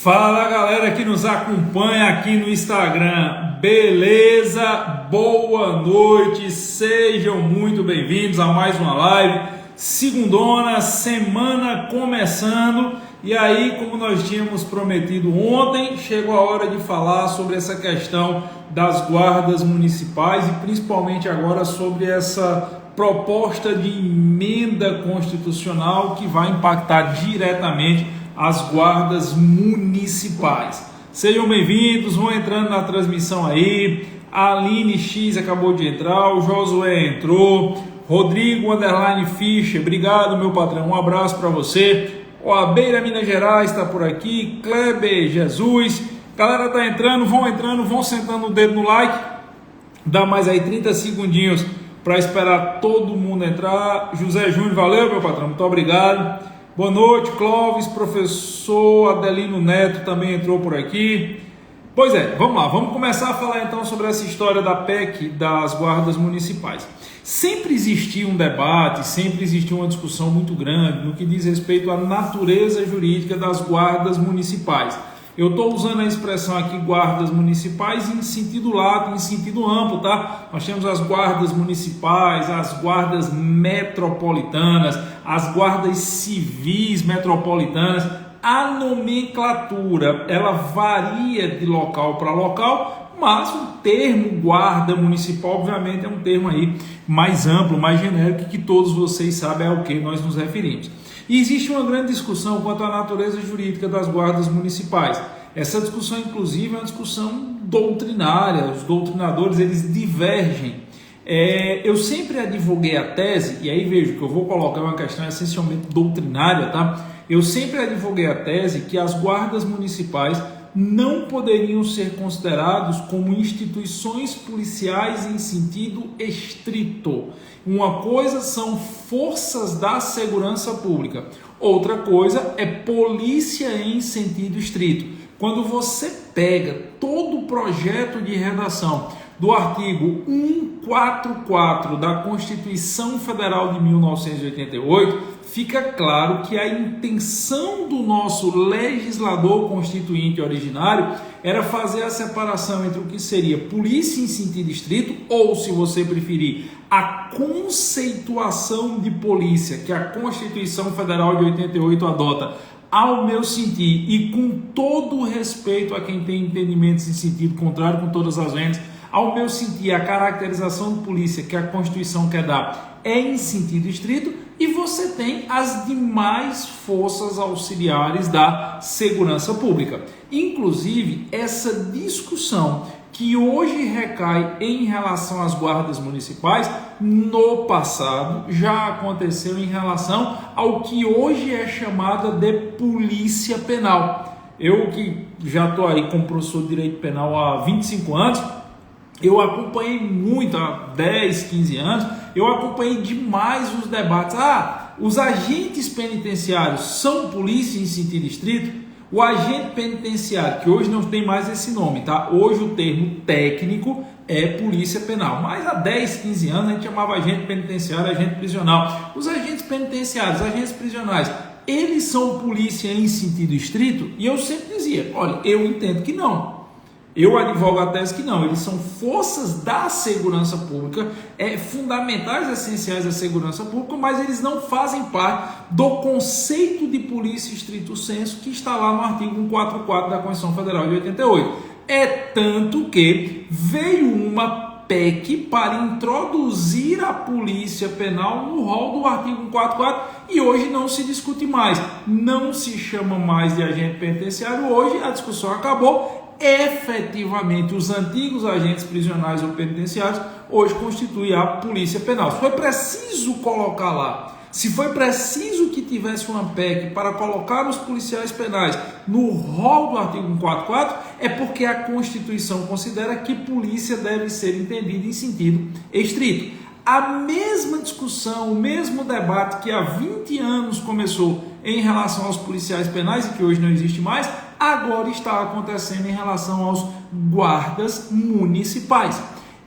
Fala galera que nos acompanha aqui no Instagram, beleza? Boa noite, sejam muito bem-vindos a mais uma live. Segundona, semana começando, e aí, como nós tínhamos prometido ontem, chegou a hora de falar sobre essa questão das guardas municipais e principalmente agora sobre essa proposta de emenda constitucional que vai impactar diretamente as guardas municipais. Sejam bem-vindos, vão entrando na transmissão aí. A Aline X acabou de entrar, o Josué entrou, Rodrigo Fischer, obrigado meu patrão, um abraço para você. O Abeira Minas Gerais está por aqui, Kleber Jesus, galera tá entrando, vão sentando o dedo no like, dá mais aí 30 segundinhos para esperar todo mundo entrar. José Júnior, valeu meu patrão, muito obrigado. Boa noite, Clóvis, professor Adelino Neto também entrou por aqui. Pois é, vamos lá, vamos começar a falar então sobre essa história da PEC das guardas municipais. Sempre existiu um debate, sempre existiu uma discussão muito grande no que diz respeito à natureza jurídica das guardas municipais. Eu estou usando a expressão aqui guardas municipais em sentido lato, em sentido amplo, tá? Nós temos as guardas municipais, as guardas metropolitanas, as guardas civis metropolitanas. A nomenclatura, ela varia de local para local, mas o termo guarda municipal, obviamente, é um termo aí mais amplo, mais genérico, que todos vocês sabem ao que nós nos referimos. E existe uma grande discussão quanto à natureza jurídica das guardas municipais. Essa discussão, inclusive, é uma discussão doutrinária. Os doutrinadores, eles divergem. Eu sempre advoguei a tese, e aí vejo que eu vou colocar uma questão essencialmente doutrinária, tá? Eu sempre advoguei a tese que as guardas municipais não poderiam ser considerados como instituições policiais em sentido estrito. Uma coisa são forças da segurança pública, outra coisa é polícia em sentido estrito. Quando você pega todo o projeto de redação do artigo 144 da Constituição Federal de 1988, fica claro que a intenção do nosso legislador constituinte originário era fazer a separação entre o que seria polícia em sentido estrito, ou, se você preferir, a conceituação de polícia que a Constituição Federal de 88 adota, ao meu sentir, e com todo o respeito a quem tem entendimentos em sentido contrário, com todas as lentes, ao meu sentir, a caracterização de polícia que a Constituição quer dar é em sentido estrito, e você tem as demais forças auxiliares da segurança pública. Inclusive, essa discussão que hoje recai em relação às guardas municipais, no passado já aconteceu em relação ao que hoje é chamada de polícia penal. Eu que já estou aí como professor de direito penal há 25 anos, eu acompanhei muito, há 10, 15 anos, eu acompanhei demais os debates. Os agentes penitenciários são polícia em sentido estrito? O agente penitenciário, que hoje não tem mais esse nome, tá? Hoje o termo técnico é polícia penal. Mas há 10, 15 anos a gente chamava agente penitenciário, agente prisional. Os agentes penitenciários, agentes prisionais, eles são polícia em sentido estrito? E eu sempre dizia, olha, eu entendo que não. Eu advogo a tese que não, eles são forças da segurança pública, fundamentais, essenciais da segurança pública, mas eles não fazem parte do conceito de polícia estrito sensu que está lá no artigo 144 da Constituição Federal de 88. É tanto que veio uma PEC para introduzir a polícia penal no rol do artigo 144 e hoje não se discute mais, não se chama mais de agente penitenciário, hoje a discussão acabou. Efetivamente, os antigos agentes prisionais ou penitenciários hoje constituem a polícia penal. Se foi preciso colocar lá, se foi preciso que tivesse uma PEC para colocar os policiais penais no rol do artigo 144, é porque a Constituição considera que polícia deve ser entendida em sentido estrito. A mesma discussão, o mesmo debate que há 20 anos começou em relação aos policiais penais e que hoje não existe mais, agora está acontecendo em relação aos guardas municipais.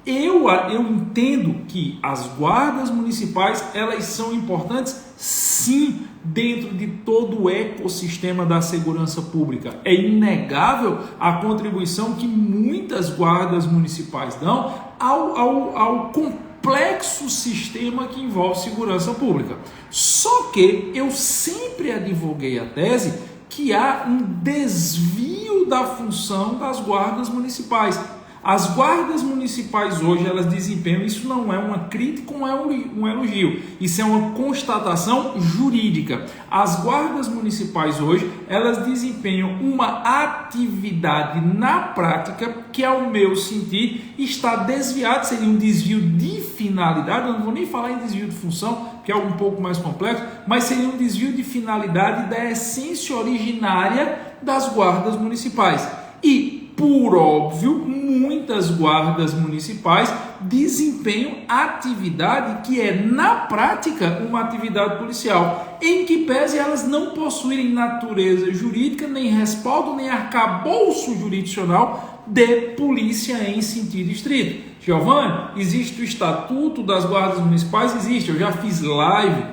Eu entendo que as guardas municipais, elas são importantes, sim, dentro de todo o ecossistema da segurança pública. É inegável a contribuição que muitas guardas municipais dão ao complexo sistema que envolve segurança pública. Só que eu sempre advoguei a tese que há um desvio da função das guardas municipais. As guardas municipais hoje, elas desempenham, isso não é uma crítica, não é um elogio, isso é uma constatação jurídica. As guardas municipais hoje, elas desempenham uma atividade na prática que, ao meu sentir, está desviada, seria um desvio de finalidade, eu não vou nem falar em desvio de função, que é algo um pouco mais complexo, mas seria um desvio de finalidade da essência originária das guardas municipais. E, por óbvio, muitas guardas municipais desempenham atividade que é, na prática, uma atividade policial, em que pese elas não possuírem natureza jurídica, nem respaldo, nem arcabouço jurisdicional de polícia em sentido estrito. Giovanni, existe o Estatuto das Guardas Municipais? Existe. Eu já fiz live,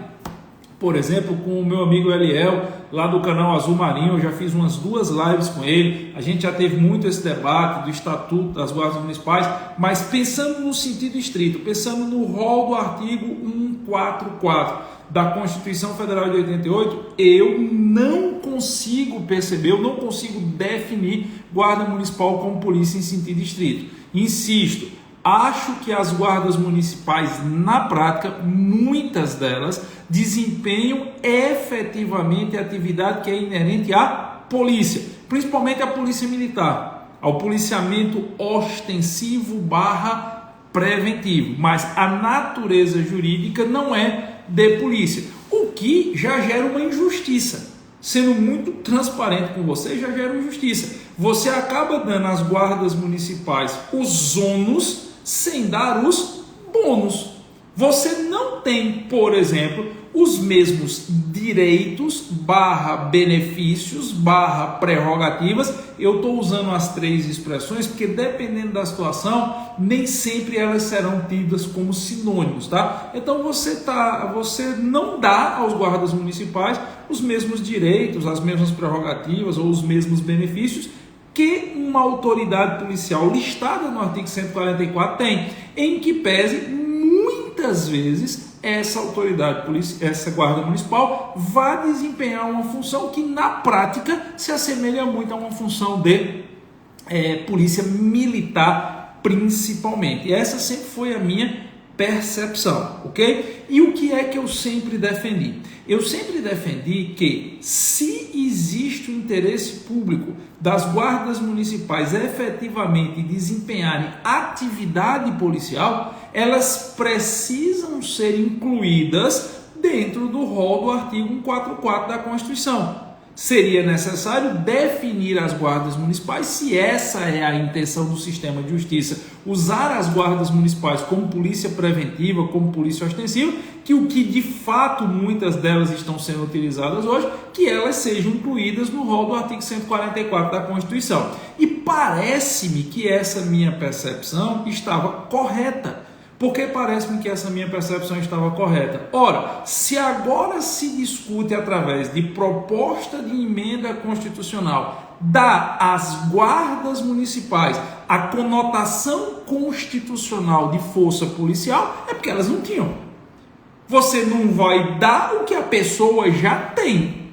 por exemplo, com o meu amigo Eliel, lá do canal Azul Marinho. Eu já fiz umas 2 lives com ele. A gente já teve muito esse debate do Estatuto das Guardas Municipais, mas pensando no sentido estrito, pensando no rol do artigo 144 da Constituição Federal de 88, eu não consigo perceber, eu não consigo definir guarda municipal como polícia em sentido estrito. Insisto, acho que as guardas municipais, na prática, muitas delas desempenham efetivamente a atividade que é inerente à polícia, principalmente à polícia militar, ao policiamento ostensivo / preventivo, mas a natureza jurídica não é de polícia, o que já gera uma injustiça. Sendo muito transparente com você, já gera injustiça. Você acaba dando às guardas municipais os ônus sem dar os bônus. Você não tem, por exemplo, os mesmos direitos / benefícios / prerrogativas. Eu estou usando as 3 expressões porque, dependendo da situação, nem sempre elas serão tidas como sinônimos, tá? Então você não dá aos guardas municipais os mesmos direitos, as mesmas prerrogativas ou os mesmos benefícios que uma autoridade policial listada no artigo 144 tem, em que pese muitas vezes essa autoridade policial, essa guarda municipal vai desempenhar uma função que na prática se assemelha muito a uma função de polícia militar, principalmente. E essa sempre foi a minha percepção, ok? E o que é que eu sempre defendi? Eu sempre defendi que, se existe o interesse público das guardas municipais efetivamente desempenharem atividade policial, elas precisam ser incluídas dentro do rol do artigo 144 da Constituição. Seria necessário definir as guardas municipais, se essa é a intenção do sistema de justiça, usar as guardas municipais como polícia preventiva, como polícia ostensiva, que o que de fato muitas delas estão sendo utilizadas hoje, que elas sejam incluídas no rol do artigo 144 da Constituição. E parece-me que essa minha percepção estava correta. Por que parece-me que essa minha percepção estava correta? Ora, se agora se discute através de proposta de emenda constitucional, dá às guardas municipais a conotação constitucional de força policial, é porque elas não tinham. Você não vai dar o que a pessoa já tem.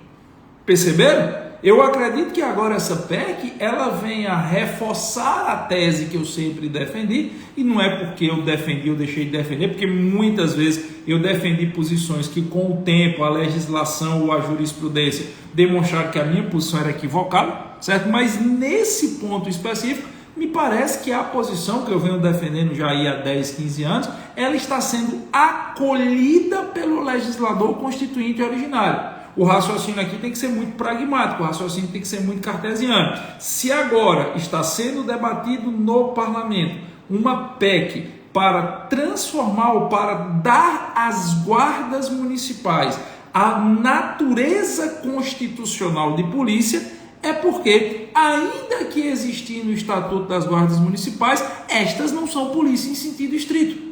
Perceberam? Eu acredito que agora essa PEC, ela venha reforçar a tese que eu sempre defendi, e não é porque eu defendi ou deixei de defender, porque muitas vezes eu defendi posições que, com o tempo, a legislação ou a jurisprudência demonstraram que a minha posição era equivocada, certo? Mas nesse ponto específico, me parece que a posição que eu venho defendendo já há 10, 15 anos, ela está sendo acolhida pelo legislador constituinte originário. O raciocínio aqui tem que ser muito pragmático, o raciocínio tem que ser muito cartesiano. Se agora está sendo debatido no parlamento uma PEC para transformar ou para dar às guardas municipais a natureza constitucional de polícia, é porque, ainda que existir no Estatuto das Guardas Municipais, estas não são polícia em sentido estrito.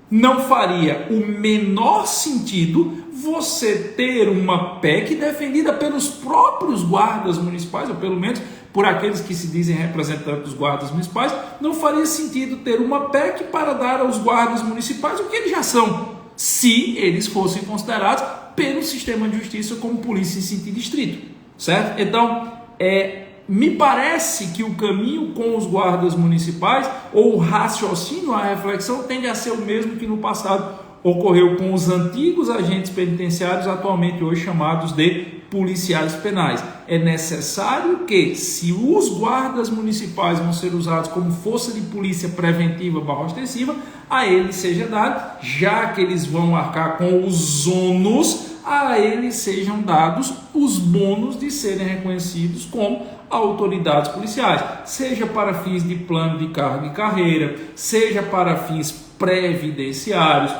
Não faria o menor sentido você ter uma PEC defendida pelos próprios guardas municipais, ou pelo menos por aqueles que se dizem representantes dos guardas municipais. Não faria sentido ter uma PEC para dar aos guardas municipais o que eles já são, se eles fossem considerados pelo sistema de justiça como polícia em sentido estrito, certo? Então, me parece que o caminho com os guardas municipais, ou o raciocínio, a reflexão, tende a ser o mesmo que no passado ocorreu com os antigos agentes penitenciários, atualmente hoje chamados de policiais penais. É necessário que, se os guardas municipais vão ser usados como força de polícia preventiva barra ostensiva, a eles seja dado, já que eles vão arcar com os ônus, a eles sejam dados os bônus de serem reconhecidos como autoridades policiais, seja para fins de plano de cargo e carreira, seja para fins previdenciários,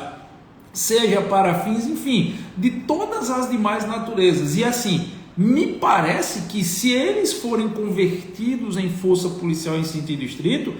seja para fins, enfim, de todas as demais naturezas. E assim, me parece que se eles forem convertidos em força policial em sentido estrito,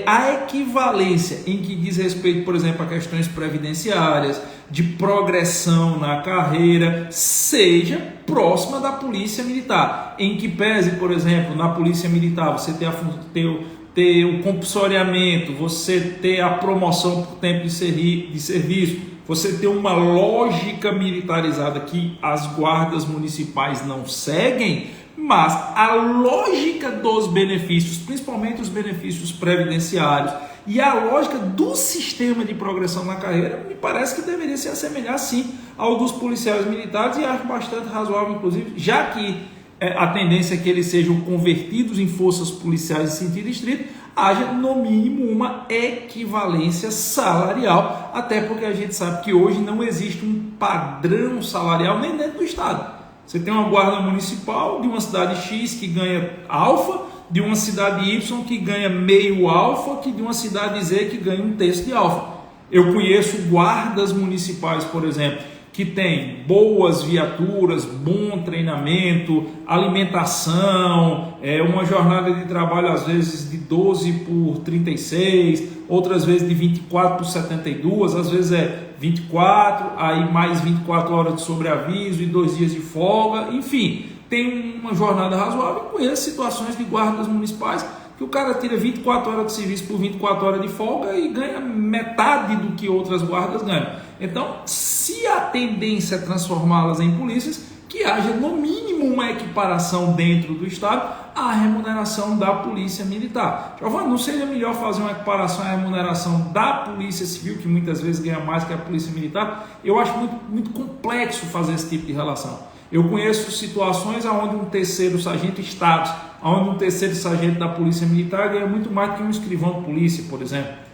a equivalência em que diz respeito, por exemplo, a questões previdenciárias, de progressão na carreira, seja próxima da polícia militar, em que pese, por exemplo, na polícia militar você ter o compulsoriamento, você ter a promoção por tempo de serviço, você ter uma lógica militarizada que as guardas municipais não seguem, mas a lógica dos benefícios, principalmente os benefícios previdenciários, e a lógica do sistema de progressão na carreira, me parece que deveria se assemelhar sim ao dos policiais militares, e acho bastante razoável, inclusive, já que a tendência é que eles sejam convertidos em forças policiais em sentido estrito, haja no mínimo uma equivalência salarial, até porque a gente sabe que hoje não existe um padrão salarial nem dentro do Estado. Você tem uma guarda municipal de uma cidade X que ganha alfa, de uma cidade Y que ganha meio alfa, que de uma cidade Z que ganha um terço de alfa. Eu conheço guardas municipais, por exemplo, que tem boas viaturas, bom treinamento, alimentação, uma jornada de trabalho às vezes de 12 por 36, outras vezes de 24 por 72, às vezes é 24, aí mais 24 horas de sobreaviso e 2 dias de folga, enfim, tem uma jornada razoável. Eu conheço situações de guardas municipais que o cara tira 24 horas de serviço por 24 horas de folga e ganha metade do que outras guardas ganham. Então, se a tendência é transformá-las em polícias, que haja no mínimo uma equiparação dentro do Estado à remuneração da polícia militar. Giovanni, não seria melhor fazer uma equiparação à remuneração da polícia civil, que muitas vezes ganha mais que a polícia militar? Eu acho muito complexo fazer esse tipo de relação. Eu conheço situações onde um terceiro sargento Estado, onde um terceiro sargento da polícia militar ganha muito mais que um escrivão de polícia, por exemplo.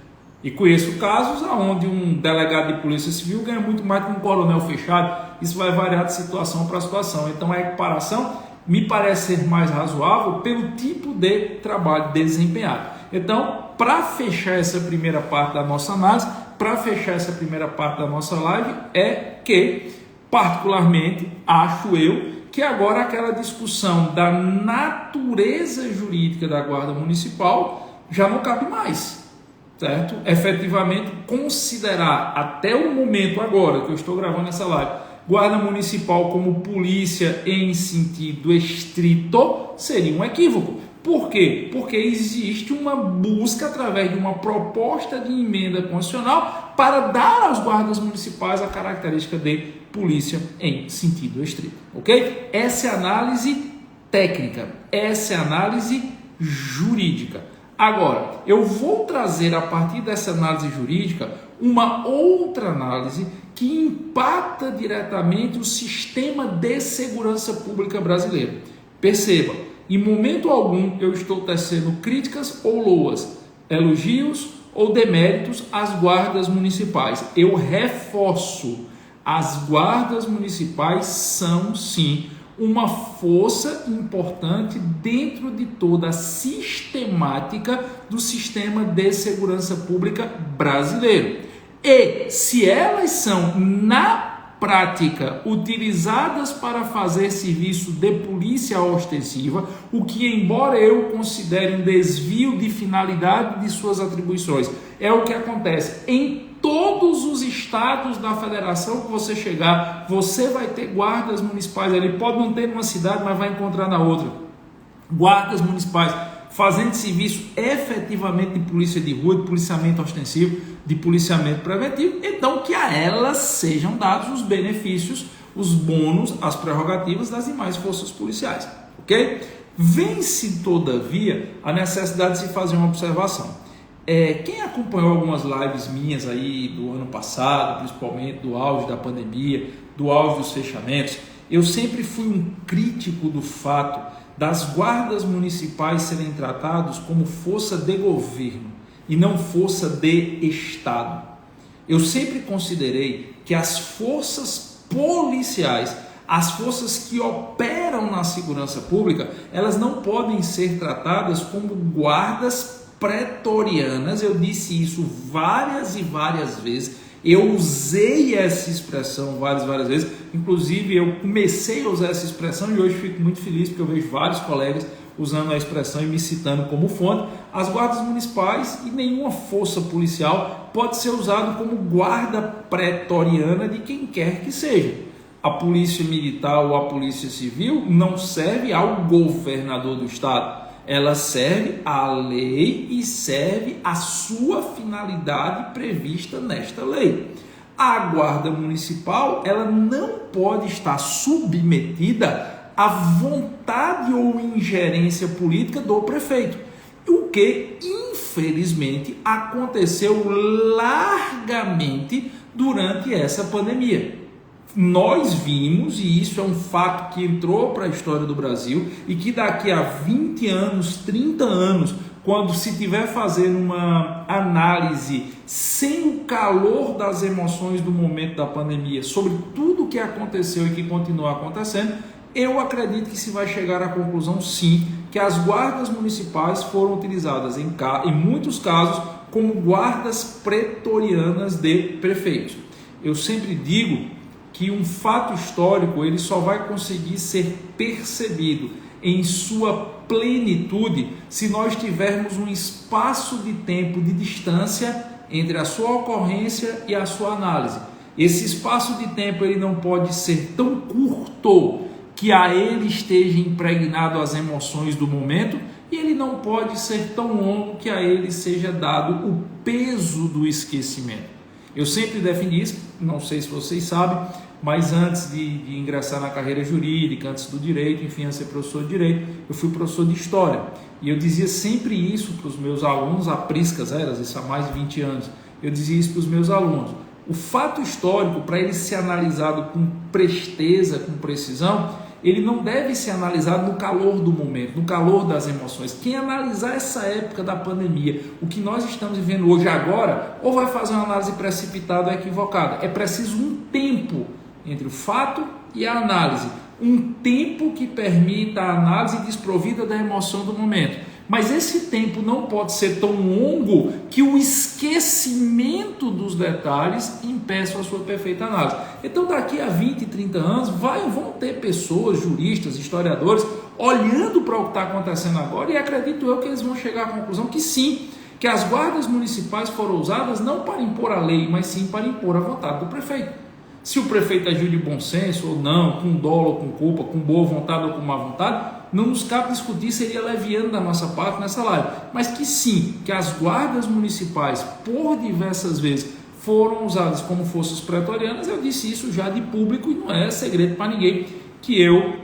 E conheço casos onde um delegado de polícia civil ganha muito mais que um coronel fechado. Isso vai variar de situação para situação. Então a equiparação me parece ser mais razoável pelo tipo de trabalho desempenhado. Então, para fechar essa primeira parte da nossa análise, para fechar essa primeira parte da nossa live, é que, particularmente, acho eu que agora aquela discussão da natureza jurídica da Guarda Municipal já não cabe mais. Certo? Efetivamente, considerar até o momento agora que eu estou gravando essa live, guarda municipal como polícia em sentido estrito seria um equívoco. Por quê? Porque existe uma busca através de uma proposta de emenda constitucional para dar aos guardas municipais a característica de polícia em sentido estrito. Ok? Essa é a análise técnica, essa é a análise jurídica. Agora, eu vou trazer a partir dessa análise jurídica uma outra análise que impacta diretamente o sistema de segurança pública brasileiro. Perceba, em momento algum eu estou tecendo críticas ou loas, elogios ou deméritos às guardas municipais. Eu reforço, as guardas municipais são sim uma força importante dentro de toda a sistemática do sistema de segurança pública brasileiro. E se elas são, na prática utilizadas para fazer serviço de polícia ostensiva, o que, embora eu considere um desvio de finalidade de suas atribuições, é o que acontece em todos os estados da federação que você chegar. Você vai ter guardas municipais ali, pode não ter numa cidade, mas vai encontrar na outra. Guardas municipais fazendo serviço efetivamente de polícia de rua, de policiamento ostensivo, de policiamento preventivo, então que a elas sejam dados os benefícios, os bônus, as prerrogativas das demais forças policiais, ok? Vence, todavia, a necessidade de se fazer uma observação. Quem acompanhou algumas lives minhas aí do ano passado, principalmente do auge da pandemia, do auge dos fechamentos, eu sempre fui um crítico do fato das guardas municipais serem tratados como força de governo e não força de Estado. Eu sempre considerei que as forças policiais, as forças que operam na segurança pública, elas não podem ser tratadas como guardas pretorianas. Eu disse isso várias e várias vezes. Eu usei essa expressão várias vezes, inclusive eu comecei a usar essa expressão e hoje fico muito feliz porque eu vejo vários colegas usando a expressão e me citando como fonte. As guardas municipais e nenhuma força policial pode ser usado como guarda pretoriana de quem quer que seja. A polícia militar ou a polícia civil não serve ao governador do estado. Ela serve à lei e serve à sua finalidade prevista nesta lei. A guarda municipal, ela não pode estar submetida à vontade ou ingerência política do prefeito, o que, infelizmente, aconteceu largamente durante essa pandemia. Nós vimos, e isso é um fato que entrou para a história do Brasil e que daqui a 20 anos, 30 anos, quando se tiver fazendo uma análise sem o calor das emoções do momento da pandemia sobre tudo o que aconteceu e que continua acontecendo, eu acredito que se vai chegar à conclusão, sim, que as guardas municipais foram utilizadas em muitos casos como guardas pretorianas de prefeitos. Eu sempre digo que um fato histórico ele só vai conseguir ser percebido em sua plenitude se nós tivermos um espaço de tempo de distância entre a sua ocorrência e a sua análise. Esse espaço de tempo ele não pode ser tão curto que a ele esteja impregnado as emoções do momento, e ele não pode ser tão longo que a ele seja dado o peso do esquecimento. Eu sempre defini isso, não sei se vocês sabem, mas antes de ingressar na carreira jurídica, antes do direito, enfim, antes de ser professor de direito, eu fui professor de história. E eu dizia sempre isso para os meus alunos, a priscas eras, isso há mais de 20 anos, eu dizia isso para os meus alunos. O fato histórico, para ele ser analisado com presteza, com precisão, ele não deve ser analisado no calor do momento, no calor das emoções. Quem analisar essa época da pandemia, o que nós estamos vivendo hoje agora, ou vai fazer uma análise precipitada ou equivocada. É preciso um tempo entre o fato e a análise. Um tempo que permita a análise desprovida da emoção do momento. Mas esse tempo não pode ser tão longo que o esquecimento dos detalhes impeça a sua perfeita análise. Então daqui a 20, 30 anos vão ter pessoas, juristas, historiadores, olhando para o que está acontecendo agora, e acredito eu que eles vão chegar à conclusão que sim, que as guardas municipais foram usadas não para impor a lei, mas sim para impor a vontade do prefeito. Se o prefeito agiu de bom senso ou não, com dolo ou com culpa, com boa vontade ou com má vontade, não nos cabe discutir, seria leviano da nossa parte nessa live. Mas que sim, que as guardas municipais, por diversas vezes, foram usadas como forças pretorianas. Eu disse isso já de público e não é segredo para ninguém que eu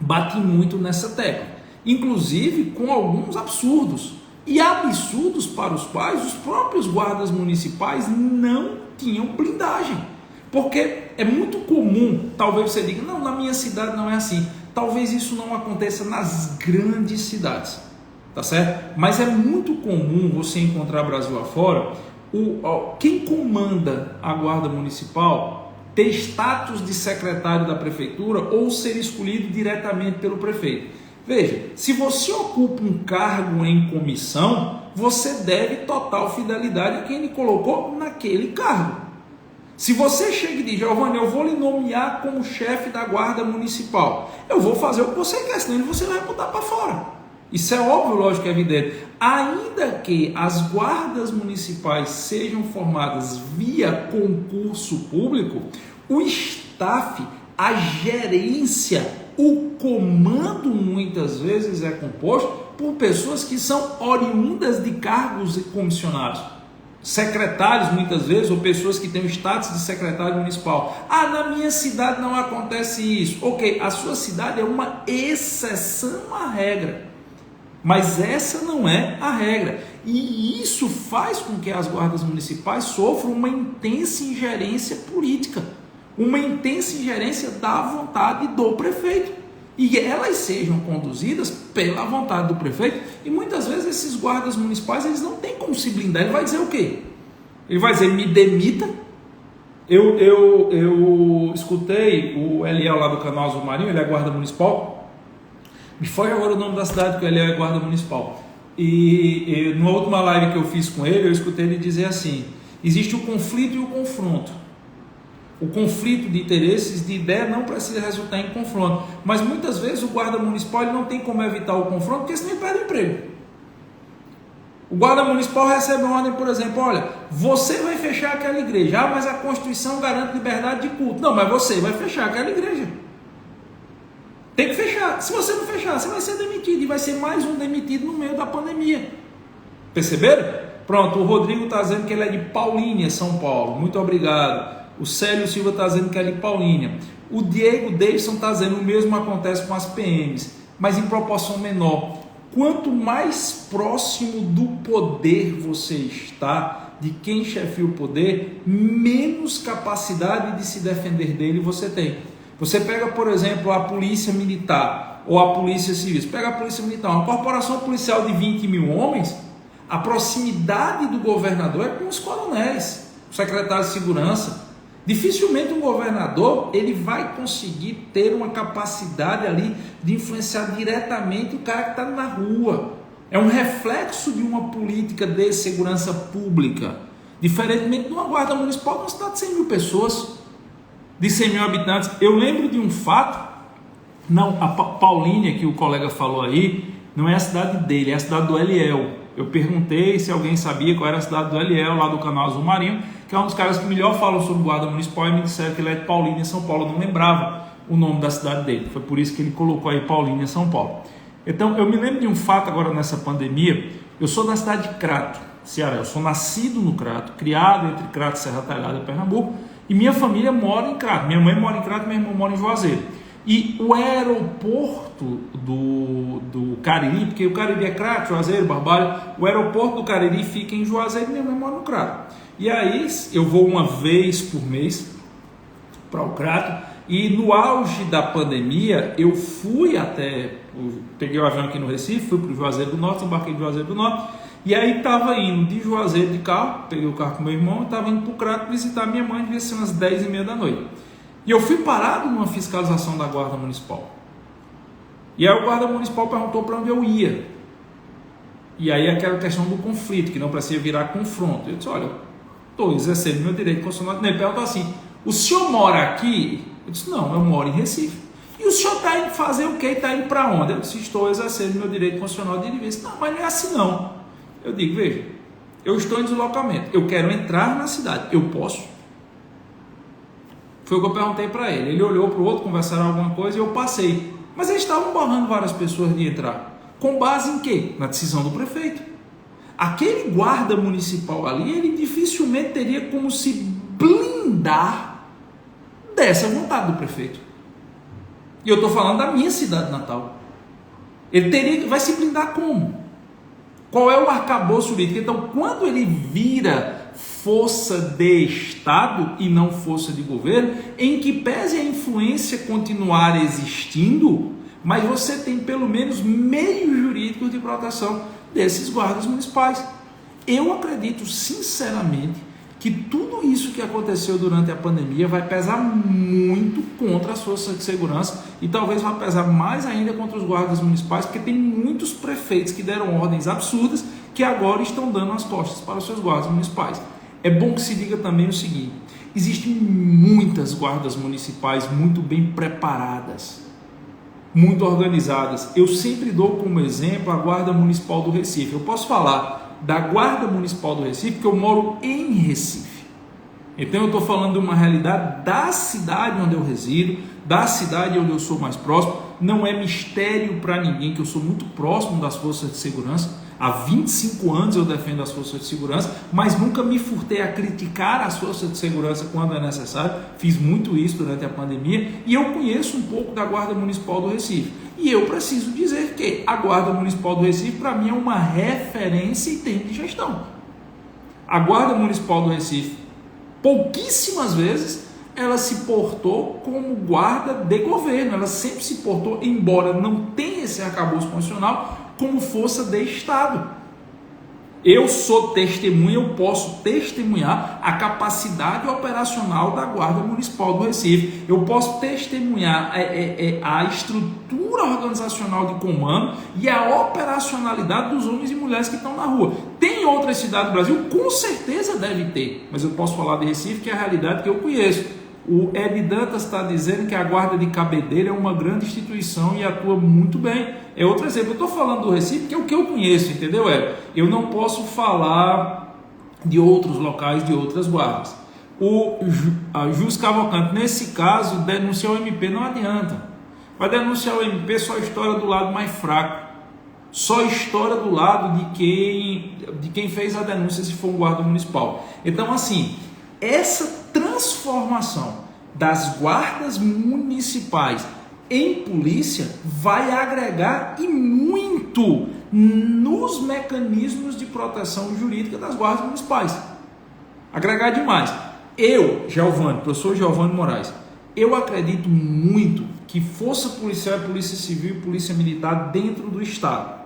bati muito nessa tecla. Inclusive com alguns absurdos. E absurdos para os quais os próprios guardas municipais não tinham blindagem. Porque é muito comum, talvez você diga, não, na minha cidade não é assim. Talvez isso não aconteça nas grandes cidades, tá certo? Mas é muito comum você encontrar Brasil afora, quem comanda a guarda municipal ter status de secretário da prefeitura ou ser escolhido diretamente pelo prefeito. Veja, se você ocupa um cargo em comissão, você deve total fidelidade a quem lhe colocou naquele cargo. Se você chega e diz, Giovanni, eu vou lhe nomear como chefe da guarda municipal, eu vou fazer o que você quer, senão você vai botar para fora. Isso é óbvio, lógico, é evidente. Ainda que as guardas municipais sejam formadas via concurso público, o staff, a gerência, o comando muitas vezes é composto por pessoas que são oriundas de cargos comissionados. Secretários muitas vezes, ou pessoas que têm o status de secretário municipal. Ah, na minha cidade não acontece isso. Ok, a sua cidade é uma exceção à regra, mas essa não é a regra. E isso faz com que as guardas municipais sofram uma intensa ingerência política, uma intensa ingerência da vontade do prefeito. E elas sejam conduzidas pela vontade do prefeito, e muitas vezes esses guardas municipais, eles não têm como se blindar. Ele vai dizer o quê? Ele vai dizer, me demita. Eu escutei o Eliel lá do canal Azul Marinho, ele é guarda municipal, me foi agora o nome da cidade que o Eliel é guarda municipal, e numa última live que eu fiz com ele, eu escutei ele dizer assim, existe o conflito e o confronto. O conflito de interesses, de ideia, não precisa resultar em confronto. Mas muitas vezes o guarda municipal ele não tem como evitar o confronto, porque senão ele perde o emprego. O guarda municipal recebe uma ordem, por exemplo, olha, você vai fechar aquela igreja. Ah, mas a Constituição garante liberdade de culto. Não, mas você vai fechar aquela igreja. Tem que fechar. Se você não fechar, você vai ser demitido. E vai ser mais um demitido no meio da pandemia. Perceberam? Pronto, o Rodrigo está dizendo que ele é de Paulínia, São Paulo. Muito obrigado. O Célio Silva está dizendo que é de Paulínia. O Diego Davidson está dizendo o mesmo acontece com as PMs, mas em proporção menor. Quanto mais próximo do poder você está, de quem chefia o poder, menos capacidade de se defender dele você tem. Você pega, por exemplo, a polícia militar ou a polícia civil. Pega a polícia militar, uma corporação policial de 20 mil homens, a proximidade do governador é com os coronéis, o secretário de segurança. Dificilmente um governador ele vai conseguir ter uma capacidade ali de influenciar diretamente o cara que está na rua. É um reflexo de uma política de segurança pública. Diferentemente de uma guarda municipal de uma cidade de 100 mil pessoas, de 100 mil habitantes. Eu lembro de um fato, não, a Paulínia que o colega falou aí, não é a cidade dele, é a cidade do Eliel. Eu perguntei se alguém sabia qual era a cidade do Eliel, lá do canal Azul Marinho, que é um dos caras que melhor falam sobre guarda municipal, e me disseram que ele é de Paulínia, São Paulo. Eu não lembrava o nome da cidade dele, foi por isso que ele colocou aí Paulínia, São Paulo. Então, eu me lembro de um fato agora nessa pandemia. Eu sou da cidade de Crato, Ceará. Eu sou nascido no Crato, criado entre Crato e Serra Talhada, Pernambuco, e minha família mora em Crato. Minha mãe mora em Crato, meu irmão mora em Juazeiro. E o aeroporto do Cariri, porque o Cariri é Crato, Juazeiro, Barbalho, o aeroporto do Cariri fica em Juazeiro e minha mãe mora no Crato. E aí eu vou uma vez por mês para o Crato, e no auge da pandemia eu fui peguei o avião aqui no Recife, fui para o Juazeiro do Norte, embarquei em Juazeiro do Norte, e aí estava indo de Juazeiro de carro, peguei o carro com meu irmão e estava indo para o Crato visitar minha mãe, devia ser umas 10h30 da noite. E eu fui parado numa fiscalização da guarda municipal. E aí o guarda municipal perguntou para onde eu ia. E aí aquela questão do conflito, que não precisa virar confronto. Eu disse, olha, estou exercendo meu direito constitucional. Ele perguntou assim, o senhor mora aqui? Eu disse, não, eu moro em Recife. E o senhor está indo fazer o quê? Está indo para onde? Eu disse, estou exercendo meu direito constitucional de ir. Ele disse, não, mas não é assim não. Eu digo, veja, eu estou em deslocamento, eu quero entrar na cidade, eu posso? Foi o que eu perguntei para ele. Ele olhou para o outro, conversaram alguma coisa e eu passei. Mas eles estavam barrando várias pessoas de entrar. Com base em quê? Na decisão do prefeito. Aquele guarda municipal ali, ele dificilmente teria como se blindar dessa vontade do prefeito. E eu estou falando da minha cidade natal. Ele vai se blindar como? Qual é o arcabouço jurídico? Então, quando ele vira força de Estado e não força de governo, em que pese a influência continuar existindo, mas você tem pelo menos meios jurídicos de proteção desses guardas municipais. Eu acredito sinceramente que tudo isso que aconteceu durante a pandemia vai pesar muito contra as forças de segurança e talvez vai pesar mais ainda contra os guardas municipais, porque tem muitos prefeitos que deram ordens absurdas que agora estão dando as costas para os seus guardas municipais. É bom que se diga também o seguinte: existem muitas guardas municipais muito bem preparadas, muito organizadas. Eu sempre dou como exemplo a Guarda Municipal do Recife. Eu posso falar da Guarda Municipal do Recife porque eu moro em Recife. Então eu estou falando de uma realidade da cidade onde eu resido, da cidade onde eu sou mais próximo. Não é mistério para ninguém que eu sou muito próximo das forças de segurança. Há 25 anos eu defendo as forças de segurança, mas nunca me furtei a criticar as forças de segurança quando é necessário. Fiz muito isso durante a pandemia e eu conheço um pouco da Guarda Municipal do Recife. E eu preciso dizer que a Guarda Municipal do Recife, para mim, é uma referência em termos de gestão. A Guarda Municipal do Recife, pouquíssimas vezes, ela se portou como guarda de governo. Ela sempre se portou, embora não tenha esse arcabouço constitucional, como força de Estado. Eu sou testemunha, eu posso testemunhar a capacidade operacional da Guarda Municipal do Recife. Eu posso testemunhar a estrutura organizacional de comando e a operacionalidade dos homens e mulheres que estão na rua. Tem outras cidades do Brasil? Com certeza deve ter, mas eu posso falar de Recife, que é a realidade que eu conheço. O Ed Dantas está dizendo que a Guarda de Cabedelo é uma grande instituição e atua muito bem. É outro exemplo. Eu estou falando do Recife, que é o que eu conheço, entendeu, Ed? Eu não posso falar de outros locais, de outras guardas. A Jus Cavalcante, nesse caso, denunciar o MP não adianta. Vai denunciar o MP, só estoura do lado mais fraco. Só estoura do lado de quem fez a denúncia, se for um guarda municipal. Então, assim, essa transformação das guardas municipais em polícia vai agregar e muito nos mecanismos de proteção jurídica das guardas municipais. Agregar demais. Professor Giovanni Moraes, eu acredito muito que força policial é polícia civil e polícia militar dentro do Estado.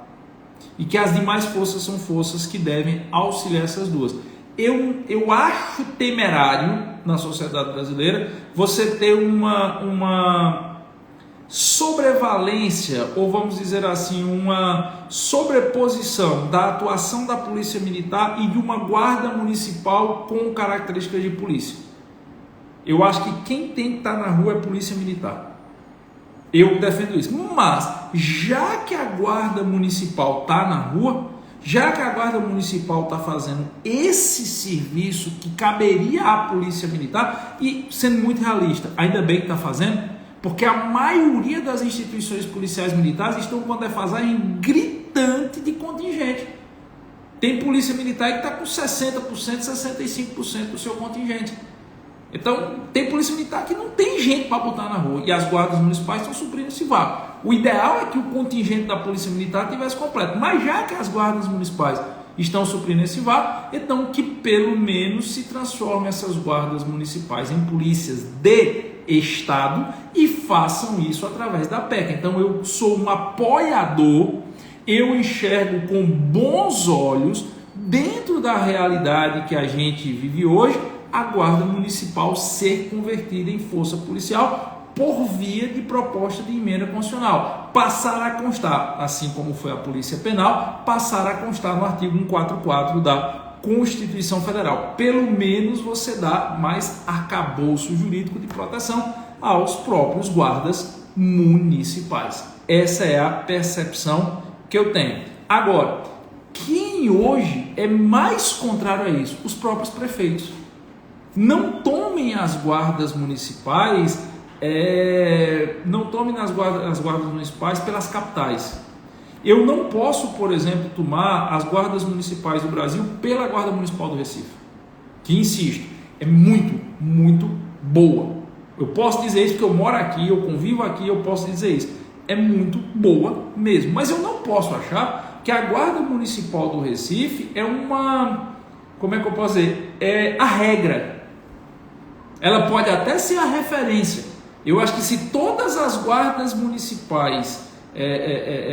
E que as demais forças são forças que devem auxiliar essas duas. Eu acho temerário na sociedade brasileira você ter uma sobrevalência, ou vamos dizer assim, uma sobreposição da atuação da polícia militar e de uma guarda municipal com características de polícia. Eu acho que quem tem que estar na rua é a polícia militar. Eu defendo isso. Mas, já que a guarda municipal está na rua, já que a Guarda Municipal está fazendo esse serviço que caberia à Polícia Militar, e sendo muito realista, ainda bem que está fazendo, porque a maioria das instituições policiais militares estão com uma defasagem gritante de contingente. Tem polícia militar que está com 60%, 65% do seu contingente. Então, tem polícia militar que não tem gente para botar na rua, e as guardas municipais estão suprindo esse vácuo. O ideal é que o contingente da polícia militar tivesse completo, mas já que as guardas municipais estão suprindo esse vácuo, então que pelo menos se transformem essas guardas municipais em polícias de Estado e façam isso através da PEC. Então eu sou um apoiador, eu enxergo com bons olhos, dentro da realidade que a gente vive hoje, a Guarda Municipal ser convertida em força policial por via de proposta de emenda constitucional. Passar a constar, assim como foi a Polícia Penal, passar a constar no artigo 144 da Constituição Federal. Pelo menos você dá mais arcabouço jurídico de proteção aos próprios guardas municipais. Essa é a percepção que eu tenho. Agora, quem hoje é mais contrário a isso? Os próprios prefeitos. Não tomem as guardas municipais, as guardas municipais pelas capitais. Eu não posso, por exemplo, tomar as guardas municipais do Brasil pela Guarda Municipal do Recife, que, insisto, é muito, muito boa. Eu posso dizer isso porque eu moro aqui, eu convivo aqui, eu posso dizer isso. É muito boa mesmo, mas eu não posso achar que a Guarda Municipal do Recife é como é que eu posso dizer? É a regra. Ela pode até ser a referência. Eu acho que se todas as guardas municipais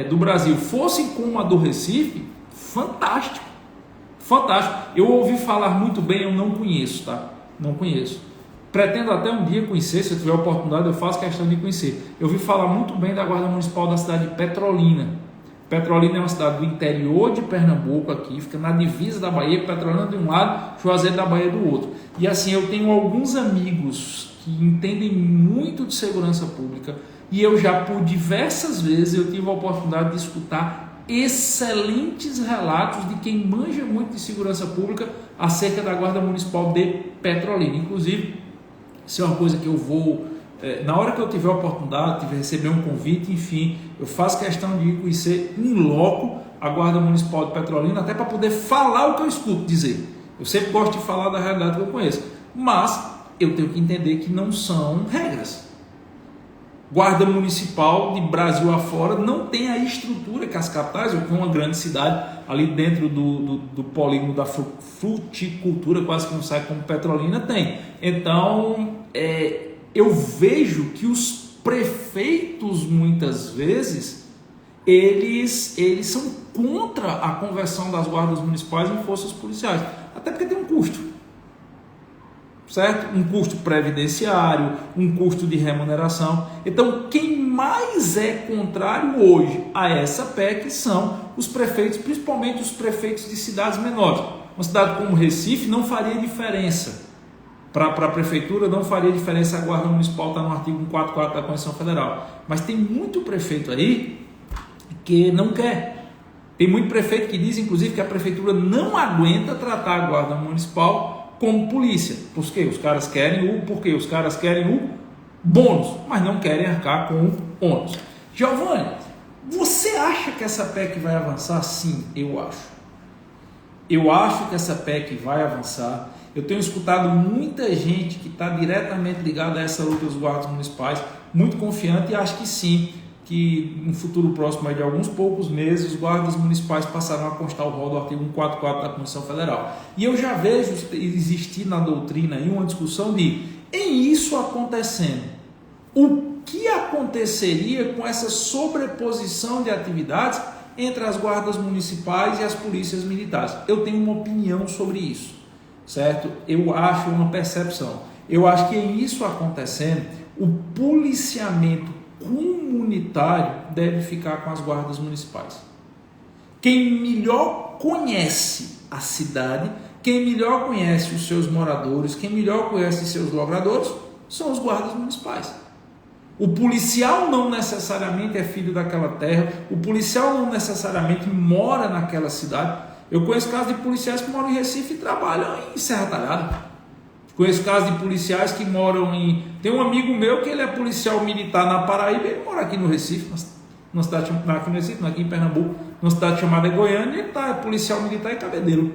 do Brasil fossem como a do Recife, fantástico. Fantástico. Eu ouvi falar muito bem, eu não conheço, tá? Não conheço. Pretendo até um dia conhecer, se eu tiver oportunidade eu faço questão de conhecer. Eu ouvi falar muito bem da Guarda Municipal da cidade de Petrolina. Petrolina é uma cidade do interior de Pernambuco aqui, fica na divisa da Bahia, Petrolina de um lado, Juazeiro da Bahia do outro. E assim, eu tenho alguns amigos que entendem muito de segurança pública e eu já por diversas vezes eu tive a oportunidade de escutar excelentes relatos de quem manja muito de segurança pública acerca da Guarda Municipal de Petrolina. Inclusive, isso é uma coisa que eu vou... na hora que eu tiver a oportunidade, receber um convite, enfim, eu faço questão de conhecer em loco a Guarda Municipal de Petrolina, até para poder falar o que eu escuto dizer. Eu sempre gosto de falar da realidade que eu conheço, mas eu tenho que entender que não são regras. Guarda Municipal de Brasil afora não tem a estrutura que as capitais, ou que uma grande cidade ali dentro do polígono da fruticultura, quase que não sai como Petrolina, tem. Então, eu vejo que os prefeitos, muitas vezes, eles são contra a conversão das guardas municipais em forças policiais, até porque tem um custo, certo? Um custo previdenciário, um custo de remuneração. Então, quem mais é contrário hoje a essa PEC são os prefeitos, principalmente os prefeitos de cidades menores. Uma cidade como Recife não faria diferença. Para a prefeitura não faria diferença a guarda municipal estar no artigo 144 da Constituição Federal. Mas tem muito prefeito aí que não quer. Tem muito prefeito que diz, inclusive, que a prefeitura não aguenta tratar a guarda municipal como polícia. Por quê? Os caras querem o bônus, mas não querem arcar com o ônus. Giovanni, você acha que essa PEC vai avançar? Sim, eu acho. Eu acho que essa PEC vai avançar. Eu tenho escutado muita gente que está diretamente ligada a essa luta dos guardas municipais, muito confiante, e acho que sim, que no futuro próximo, de alguns poucos meses, os guardas municipais passarão a constar o rol do artigo 144 da Constituição Federal. E eu já vejo existir na doutrina aí uma discussão de, em isso acontecendo, o que aconteceria com essa sobreposição de atividades entre as guardas municipais e as polícias militares? Eu tenho uma opinião sobre isso, certo? Eu acho uma percepção. Eu acho que em isso acontecendo, o policiamento comunitário deve ficar com as guardas municipais. Quem melhor conhece a cidade, quem melhor conhece os seus moradores, quem melhor conhece seus logradores, são os guardas municipais. O policial não necessariamente é filho daquela terra, o policial não necessariamente mora naquela cidade. Eu conheço casos de policiais que moram em Recife e trabalham em Serra Talhada. Conheço casos de policiais que moram em... Tem um amigo meu que ele é policial militar na Paraíba, ele mora aqui no Recife, numa cidade, não aqui no Recife, não aqui em Pernambuco, numa cidade chamada Goiânia, e ele é policial militar em Cabedelo,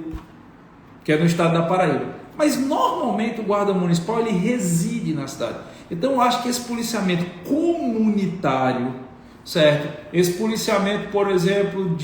que é no estado da Paraíba. Mas normalmente o guarda municipal ele reside na cidade. Então eu acho que esse policiamento comunitário, certo? Esse policiamento, por exemplo,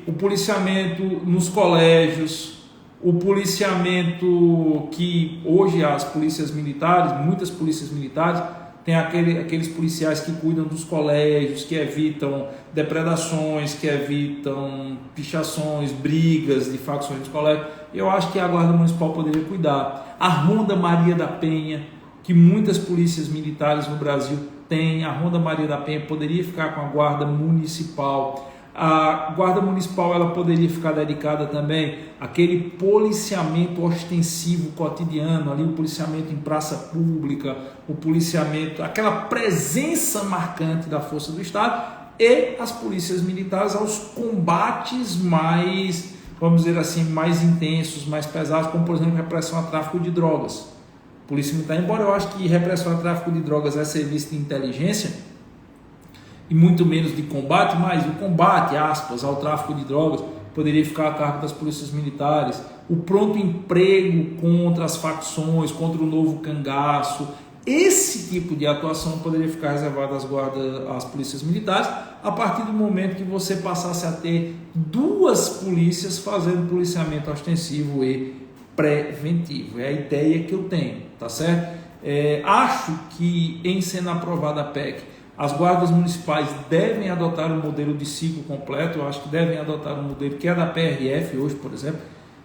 o policiamento nos colégios, o policiamento que hoje as polícias militares, muitas polícias militares, tem aqueles policiais que cuidam dos colégios, que evitam depredações, que evitam pichações, brigas de facções dos colégios. Eu acho que a Guarda Municipal poderia cuidar. A Ronda Maria da Penha, que muitas polícias militares no Brasil têm, a Ronda Maria da Penha poderia ficar com a Guarda Municipal. A Guarda Municipal ela poderia ficar dedicada também àquele policiamento ostensivo cotidiano, ali o policiamento em praça pública, o policiamento, aquela presença marcante da força do Estado, e as polícias militares aos combates mais, vamos dizer assim, mais intensos, mais pesados, como por exemplo repressão ao tráfico de drogas. Polícia militar, embora eu acho que repressão ao tráfico de drogas é serviço de inteligência, e muito menos de combate, mas o combate, aspas, ao tráfico de drogas poderia ficar a cargo das polícias militares, o pronto emprego contra as facções, contra o novo cangaço, esse tipo de atuação poderia ficar reservado às polícias militares, a partir do momento que você passasse a ter duas polícias fazendo policiamento ostensivo e preventivo. É a ideia que eu tenho, tá certo? Acho que em sendo aprovada a PEC, as guardas municipais devem adotar um modelo de ciclo completo. Eu acho que devem adotar um modelo que é da PRF hoje, por exemplo.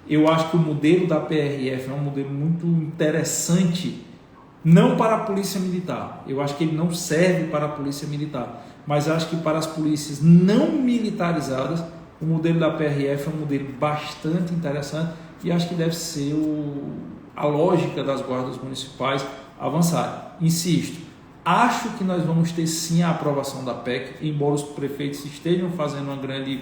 Eu acho que o modelo da PRF é um modelo muito interessante, não para a polícia militar. Eu acho que ele não serve para a polícia militar, mas acho que para as polícias não militarizadas, o modelo da PRF é um modelo bastante interessante e acho que deve ser a lógica das guardas municipais avançar. Insisto, acho que nós vamos ter sim a aprovação da PEC, embora os prefeitos estejam fazendo uma grande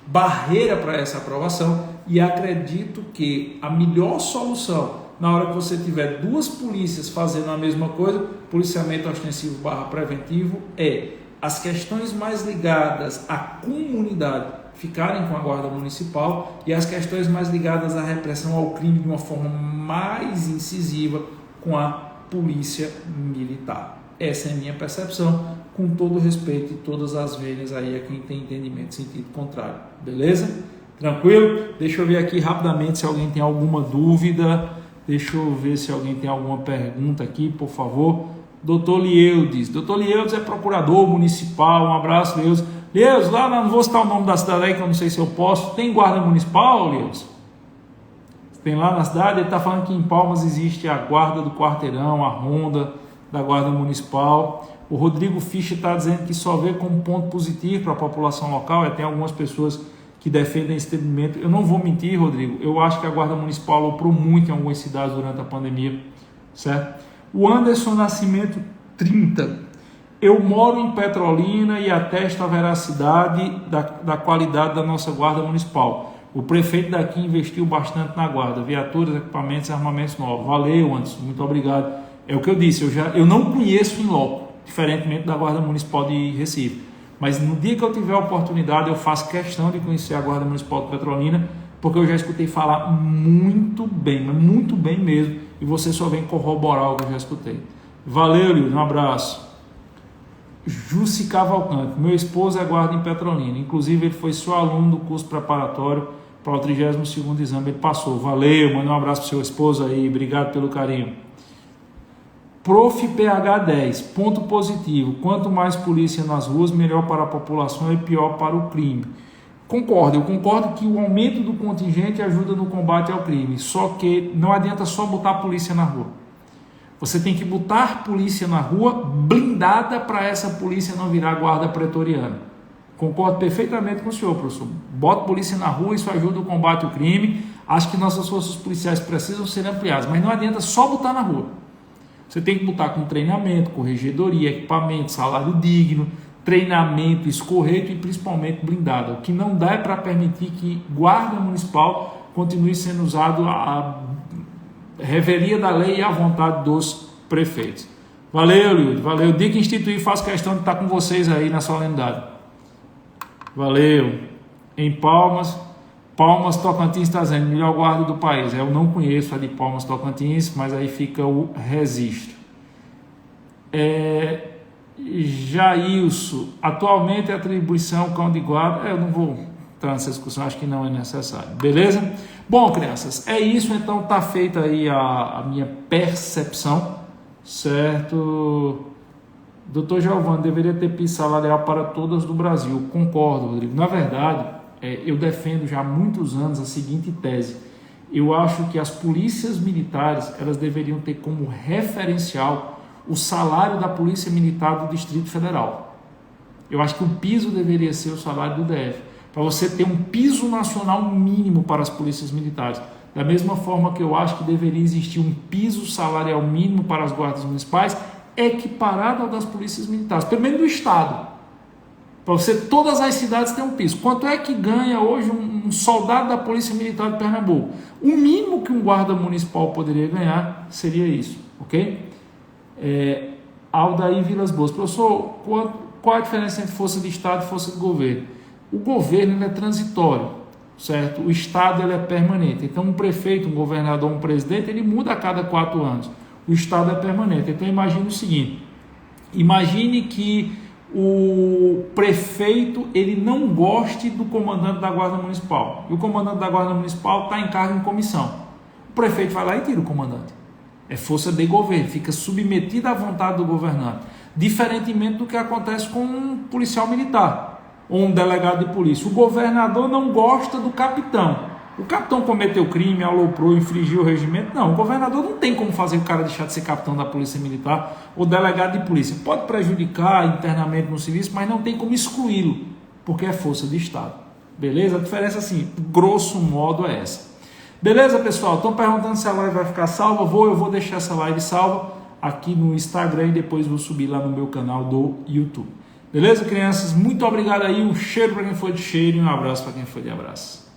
barreira para essa aprovação, e acredito que a melhor solução na hora que você tiver duas polícias fazendo a mesma coisa, policiamento ostensivo / preventivo, é as questões mais ligadas à comunidade ficarem com a guarda municipal e as questões mais ligadas à repressão ao crime de uma forma mais incisiva com a polícia militar. Essa é a minha percepção, com todo respeito e todas as vezes aí a quem tem entendimento sentido contrário. Beleza? Tranquilo? Deixa eu ver aqui rapidamente se alguém tem alguma dúvida. Deixa eu ver se alguém tem alguma pergunta aqui, por favor. Doutor Lieudes. Doutor Lieudes é procurador municipal. Um abraço, Lieudes. Lieudes, lá não vou citar o nome da cidade aí, que eu não sei se eu posso. Tem guarda municipal, Lieudes? Tem lá na cidade? Ele está falando que em Palmas existe a guarda do quarteirão, a ronda da guarda municipal. O Rodrigo Fischer está dizendo que só vê como ponto positivo para a população local. Tem algumas pessoas que defendem esse entendimento. Eu não vou mentir, Rodrigo, eu acho que a guarda municipal operou muito em algumas cidades durante a pandemia, certo? O Anderson Nascimento 30. Eu moro em Petrolina e atesto a veracidade da qualidade da nossa guarda municipal. O prefeito daqui investiu bastante na guarda, viaturas, equipamentos e armamentos novos. Valeu, Anderson, muito obrigado. É o que eu disse, eu não conheço em loco, diferentemente da guarda municipal de Recife. Mas no dia que eu tiver a oportunidade, eu faço questão de conhecer a guarda municipal de Petrolina, porque eu já escutei falar muito bem, mas muito bem mesmo, e você só vem corroborar o que eu já escutei. Valeu, Lívio, um abraço. Jussi Cavalcante, meu esposo é guarda em Petrolina, inclusive ele foi seu aluno do curso preparatório para o 32º exame, ele passou. Valeu, manda um abraço para o seu esposo aí, obrigado pelo carinho. Prof. PH10, ponto positivo, quanto mais polícia nas ruas, melhor para a população e pior para o crime. Concordo, eu concordo que o aumento do contingente ajuda no combate ao crime, só que não adianta só botar a polícia na rua. Você tem que botar polícia na rua blindada para essa polícia não virar guarda pretoriana. Concordo perfeitamente com o senhor, professor. Bota polícia na rua, isso ajuda o combate ao crime. Acho que nossas forças policiais precisam ser ampliadas, mas não adianta só botar na rua. Você tem que botar com treinamento, corregedoria, equipamento, salário digno, treinamento, escorreto e principalmente blindado. O que não dá é para permitir que guarda municipal continue sendo usado a revelia da lei e à vontade dos prefeitos. Valeu, Lúcio. Valeu. O dia que instituir, faço questão de estar com vocês aí na solenidade. Valeu. Em Palmas, Tocantins está dizendo, melhor guarda do país. Eu não conheço a de Palmas, Tocantins, mas aí fica o registro. Jailson, atualmente a atribuição cão de guarda, eu não vou entrar nessa discussão, acho que não é necessário. Beleza? Bom, crianças, é isso, então está feita aí a minha percepção, certo? Doutor Giovanni, deveria ter piso salarial para todas do Brasil. Concordo, Rodrigo. Na verdade, eu defendo já há muitos anos a seguinte tese. Eu acho que as polícias militares, elas deveriam ter como referencial o salário da Polícia Militar do Distrito Federal. Eu acho que o piso deveria ser o salário do DF, para você ter um piso nacional mínimo para as polícias militares. Da mesma forma que eu acho que deveria existir um piso salarial mínimo para as guardas municipais, equiparado ao das polícias militares, pelo menos do Estado. Para você, todas as cidades têm um piso. Quanto é que ganha hoje um soldado da Polícia Militar de Pernambuco? O mínimo que um guarda municipal poderia ganhar seria isso, ok? Aldair Vilas Boas, professor, qual a diferença entre força de Estado e força de governo? O governo ele é transitório, certo? O Estado ele é permanente. Então, um prefeito, um governador, um presidente, ele muda a cada 4 anos. O Estado é permanente. Então, imagine o seguinte, imagine que o prefeito ele não goste do comandante da Guarda Municipal. E o comandante da Guarda Municipal está em cargo em comissão. O prefeito vai lá e tira o comandante. É força de governo, fica submetida à vontade do governante. Diferentemente do que acontece com um policial militar ou um delegado de polícia. O governador não gosta do capitão. O capitão cometeu crime, aloprou, infringiu o regimento. Não, o governador não tem como fazer o cara deixar de ser capitão da Polícia Militar ou delegado de polícia. Pode prejudicar internamente no serviço, mas não tem como excluí-lo, porque é força de Estado. Beleza? A diferença, assim, grosso modo, é essa. Beleza, pessoal? Estão perguntando se a live vai ficar salva. Eu vou deixar essa live salva aqui no Instagram e depois vou subir lá no meu canal do YouTube. Beleza, crianças? Muito obrigado aí. Um cheiro para quem foi de cheiro e um abraço para quem foi de abraço.